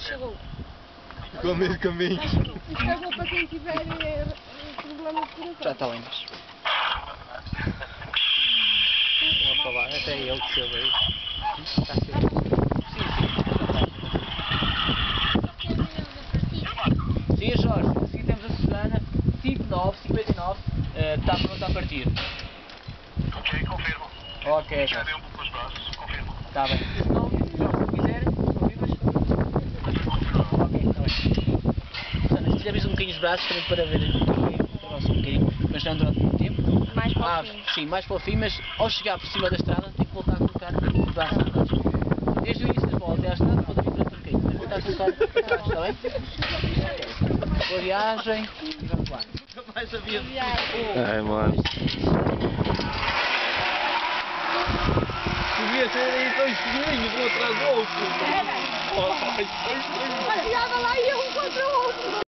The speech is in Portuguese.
chegou. Com o meio caminho. Isto é bom para quem tiver problemas de coração. Já está bem. Vou falar, até ele que se veio. Está a ser. Sim, Jorge, assim temos a Susana, 5959, está pronto a partir. Ok, confirmo. Ok, Já dei um pouco os braços, confirmo. está bem. Se não, Jorge, se quiser, confirmas. Ok, está bem. Susana, se quisermos um bocadinho os braços também para ver o nosso um bocadinho, mas não durante muito tempo. Mais para o fim. Sim, mais para o fim, mas ao chegar por cima da estrada tem que voltar a colocar os braços atrás. Desde o início da bola até à estrada pode vir durante um bocadinho, mas voltar a colocar atrás, está bem? Ok. Boa viagem e vamos lá. Nunca mais havia. Ai, mano. Devia ter aí dois filhinhos, um atrás do outro. Olha, lá e um contra o outro.